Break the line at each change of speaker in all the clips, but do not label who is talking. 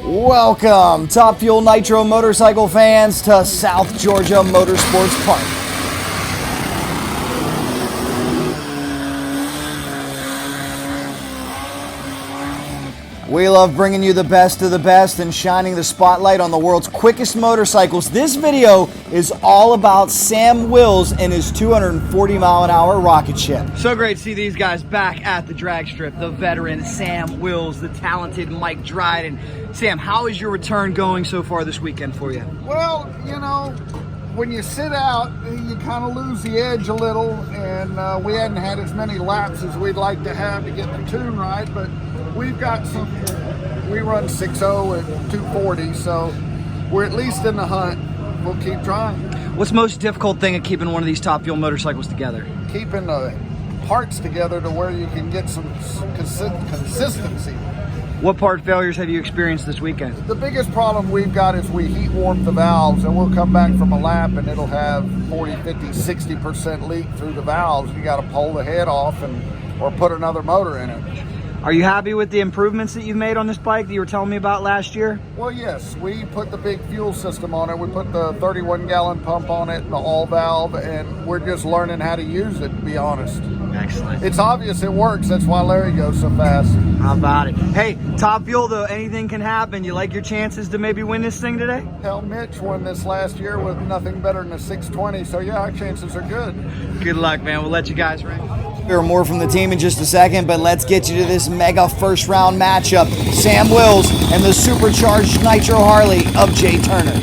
Welcome, Top Fuel Nitro motorcycle fans, to South Georgia Motorsports Park. We love bringing you the best of the best and shining the spotlight on the world's quickest motorcycles. This video is all about Sam Wills and his 240-mile-an-hour rocket ship.
So great to see these guys back at the drag strip. The veteran Sam Wills, the talented Mike Dryden. Sam, how is your return going so far this weekend for you?
Well, you know, when you sit out, you kind of lose the edge a little, and we hadn't had as many laps as we'd like to have to get the tune right, but we've got some. We run 6.0 at 240, so we're at least in the hunt. We'll keep trying.
What's the most difficult thing of keeping one of these Top Fuel motorcycles together?
Keeping the parts together to where you can get some consistency.
What part failures have you experienced this weekend?
The biggest problem we've got is we heat warm the valves, and we'll come back from a lap and it'll have 40, 50, 60% leak through the valves. You got to pull the head off or put another motor in it.
Are you happy with the improvements that you've made on this bike that you were telling me about last year?
Well, yes. We put the big fuel system on it. We put the 31-gallon pump on it and the all valve, and we're just learning how to use it, to be honest.
Excellent.
It's obvious it works. That's why Larry goes so fast.
How about it? Hey, Top Fuel, though, anything can happen. You like your chances to maybe win this thing today?
Hell, Mitch won this last year with nothing better than a 620, so yeah, our chances are good.
Good luck, man. We'll let you guys rank.
There are more from the team in just a second, but let's get you to this mega first round matchup. Sam Wills and the Supercharged Nitro Harley of Jay Turner.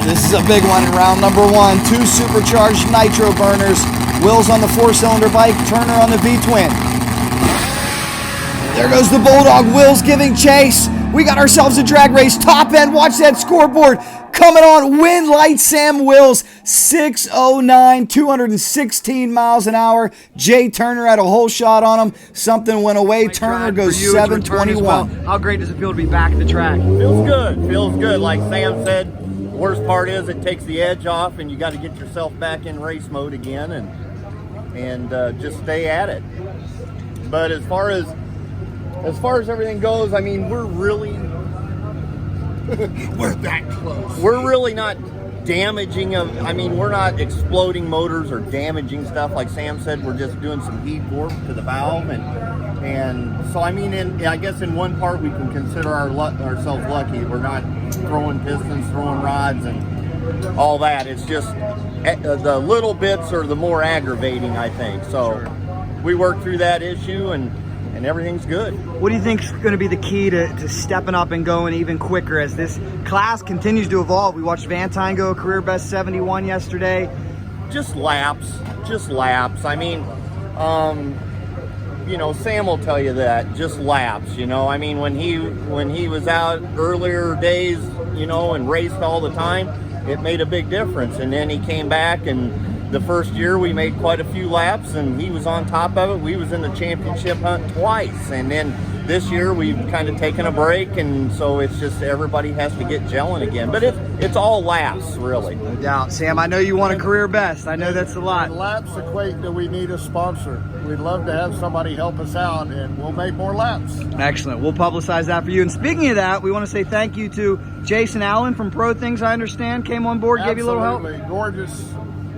This is a big one in round number one. Two supercharged nitro burners. Wills on the four-cylinder bike, Turner on the V-twin. There goes the Bulldog. Wills giving chase. We got ourselves a drag race. Top end, watch that scoreboard. Coming on, win light Sam Wills, 6:09, 216 miles an hour. Jay Turner had a whole shot on him. Something went away. Turner goes 7:21.
Well. How great does it feel to be back at the track?
Feels good. Feels good. Like Sam said, the worst part is it takes the edge off, and you got to get yourself back in race mode again, and just stay at it. But as far as everything goes, I mean, we're that close. We're really not damaging them. I mean, we're not exploding motors or damaging stuff. Like Sam said, we're just doing some heat warp to the valve, and so I mean, I guess in one part we can consider ourselves lucky. We're not throwing pistons, throwing rods, and all that. It's just the little bits are the more aggravating, I think. So we worked through that issue, and everything's good.
What do you think is going to be the key to stepping up and going even quicker as this class continues to evolve? We watched Vantine go a career best 71 yesterday.
Just laps. I mean, you know, Sam will tell you that, just laps, you know. I mean, when he was out earlier days, you know, and raced all the time, it made a big difference. And then he came back, and the first year we made quite a few laps, and he was on top of it. We was in the championship hunt twice, and then this year we've kind of taken a break, and so it's just everybody has to get gelling again. But it's all laps, really.
No doubt. Sam, I know you want a career best. I know that's a lot.
Laps equate that we need a sponsor. We'd love to have somebody help us out, and we'll make more laps.
Excellent. We'll publicize that for you. And speaking of that, we want to say thank you to Jason Allen from Pro Things, I understand, came on board, gave you a little help.
Absolutely. Gorgeous.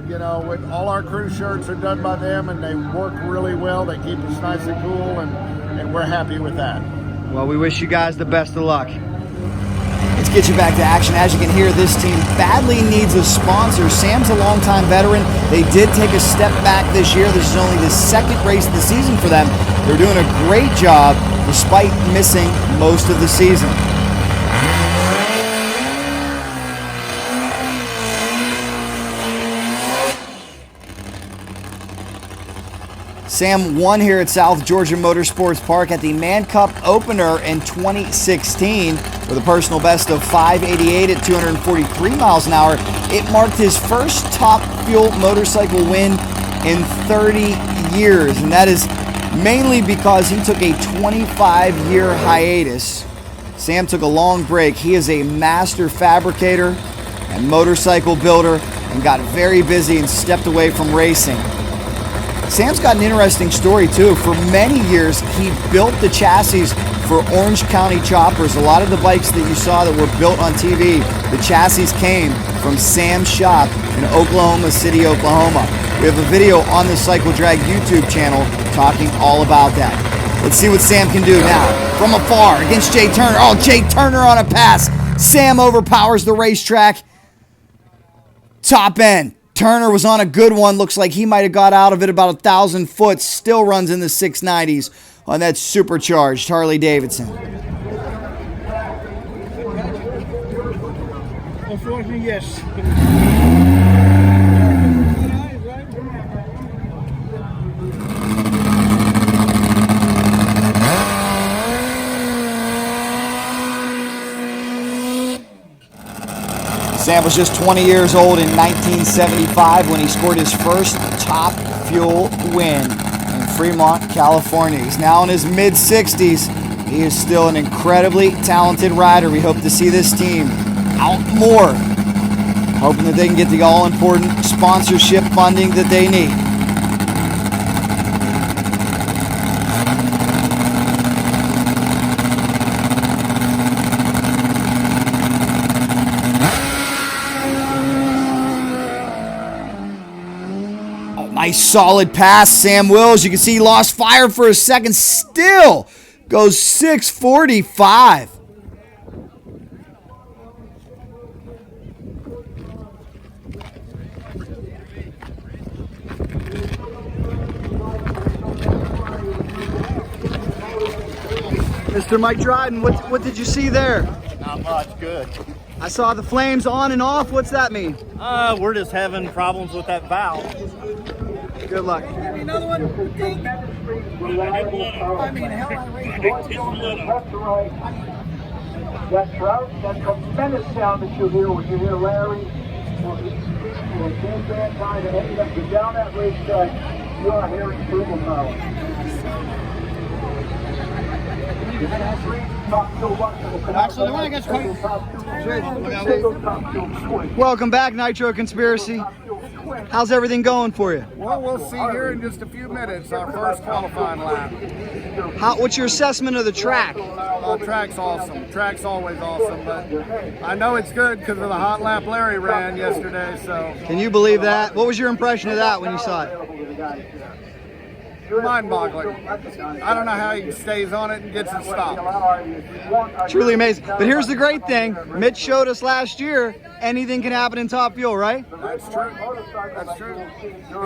You know, all our crew shirts are done by them, and they work really well. They keep us nice and cool, and we're happy with that.
Well, we wish you guys the best of luck.
Let's get you back to action. As you can hear, this team badly needs a sponsor. Sam's a longtime veteran. They did take a step back this year. This is only the second race of the season for them. They're doing a great job despite missing most of the season. Sam won here at South Georgia Motorsports Park at the ManCup opener in 2016 with a personal best of 588 at 243 miles an hour. It marked his first Top Fuel motorcycle win in 30 years, and that is mainly because he took a 25-year hiatus. Sam took a long break. He is a master fabricator and motorcycle builder and got very busy and stepped away from racing. Sam's got an interesting story too. For many years, he built the chassis for Orange County choppers. A lot of the bikes that you saw that were built on TV, the chassis came from Sam's shop in Oklahoma City, Oklahoma. We have a video on the Cycle Drag YouTube channel talking all about that. Let's see what Sam can do now. From afar against Jay Turner. Oh, Jay Turner on a pass. Sam overpowers the racetrack. Top end. Turner was on a good one. Looks like he might have got out of it about 1,000 foot. Still runs in the 690s on that supercharged Harley Davidson.
Unfortunately, yes.
Sam was just 20 years old in 1975 when he scored his first top fuel win in Fremont, California. He's now in his mid-60s. He is still an incredibly talented rider. We hope to see this team out more, hoping that they can get the all-important sponsorship funding that they need. Nice solid pass, Sam Wills. You can see he lost fire for a second. Still goes 645.
Mr. Mike Dryden, what did you see there?
Not much. Good.
I saw the flames on and off. What's that mean?
We're just having problems with that valve.
Good luck.
Another one.
That trout, that tremendous sound that you hear when you hear Larry or Ken Van Dyne and ended up down that racetrack, you are hearing turbo power.
Actually, the one I got
Welcome back, Nitro Conspiracy. How's everything going for you?
Well, we'll see here in just a few minutes, our first qualifying lap.
What's your assessment of the track?
Track's awesome. Track's always awesome, but I know it's good because of the hot lap Larry ran yesterday, so.
Can you believe that? What was your impression of that when you saw it?
Mind-boggling. I don't know how he stays on it and gets it stopped.
Truly amazing. But here's the great thing. Mitch showed us last year, anything can happen in Top Fuel, right?
That's true. That's true.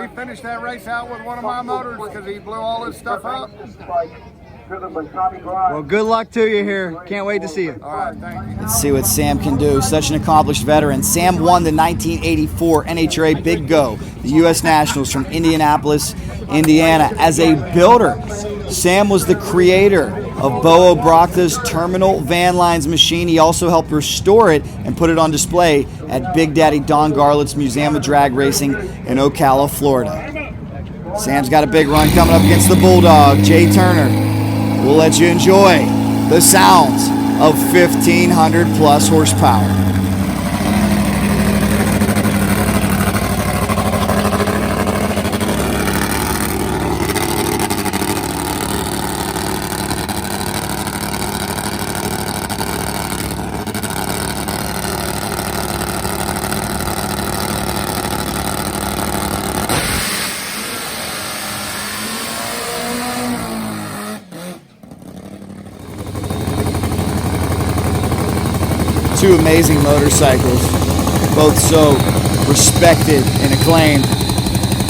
He finished that race out with one of my motors because he blew all his stuff up.
Well, good luck to you here. Can't wait to see you.
All right, thank you.
Let's see what Sam can do. Such an accomplished veteran. Sam won the 1984 NHRA Big Go, the U.S. Nationals from Indianapolis, Indiana. As a builder, Sam was the creator of Bo O'Brachta's Terminal Van Lines machine. He also helped restore it and put it on display at Big Daddy Don Garlett's Museum of Drag Racing in Ocala, Florida. Sam's got a big run coming up against the Bulldog, Jay Turner. We'll let you enjoy the sounds of 1,500 plus horsepower. Two amazing motorcycles, both so respected and acclaimed.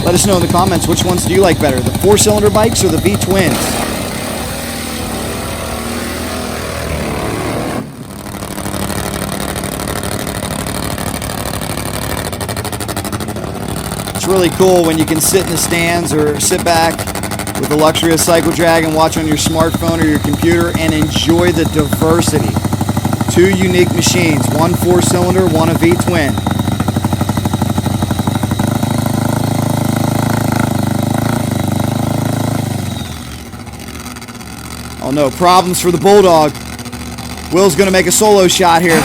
Let us know in the comments, which ones do you like better, the 4-cylinder bikes or the V-twins? It's really cool when you can sit in the stands or sit back with the luxury of Cycle Drag and watch on your smartphone or your computer and enjoy the diversity. Two unique machines, one 4-cylinder, one a V-twin. Oh no, problems for the Bulldog. Will's gonna make a solo shot here.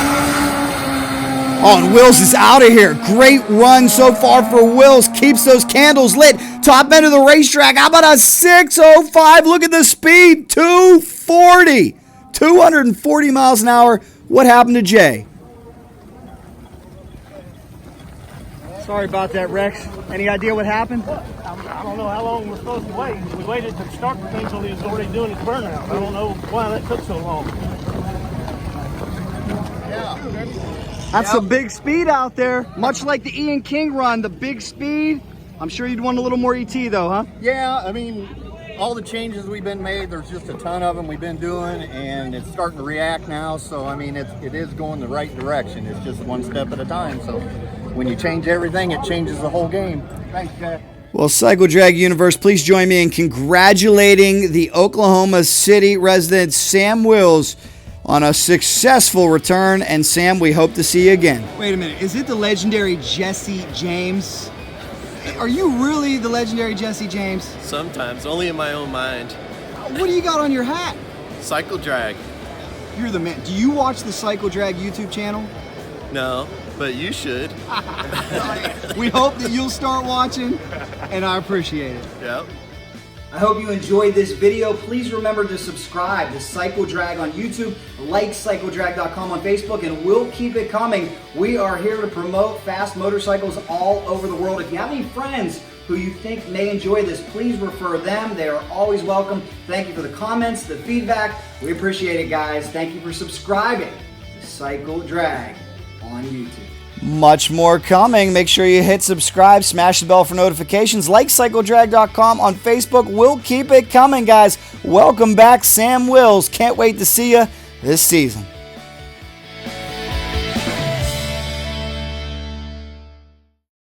Oh, and Wills is out of here. Great run so far for Wills. Keeps those candles lit. Top end of the racetrack. How about a 6:05? Look at the speed. 240. 240 miles an hour. What happened to Jay?
Sorry about that, Rex. Any idea what happened?
I don't know how long we're supposed to wait. We waited to start the thing until he was already doing his burnout. I don't know why that took so long.
That's some big speed out there. Much like the Ian King run, the big speed. I'm sure you'd want a little more ET though, huh?
Yeah, I mean, all the changes we've been made, there's just a ton of them we've been doing, and it's starting to react now. So, I mean, it is going the right direction. It's just one step at a time. So, when you change everything, it changes the whole game. Thanks, Jack.
Well, Cycle Drag Universe, please join me in congratulating the Oklahoma City resident Sam Wills on a successful return. And Sam, we hope to see you again.
Wait a minute, is it the legendary Jesse James? Are you really the legendary Jesse James?
Sometimes, only in my own mind.
What do you got on your hat?
Cycle drag.
You're the man. Do you watch the Cycle Drag YouTube channel?
No, but you should.
We hope that you'll start watching, and I appreciate it.
Yep.
I hope you enjoyed this video. Please remember to subscribe to Cycle Drag on YouTube, like CycleDrag.com on Facebook, and we'll keep it coming. We are here to promote fast motorcycles all over the world. If you have any friends who you think may enjoy this, please refer them. They are always welcome. Thank you for the comments, the feedback. We appreciate it, guys. Thank you for subscribing to Cycle Drag on YouTube.
Much more coming. Make sure you hit subscribe, smash the bell for notifications, like CycleDrag.com on Facebook. We'll keep it coming, guys. Welcome back, Sam Wills. Can't wait to see you this season.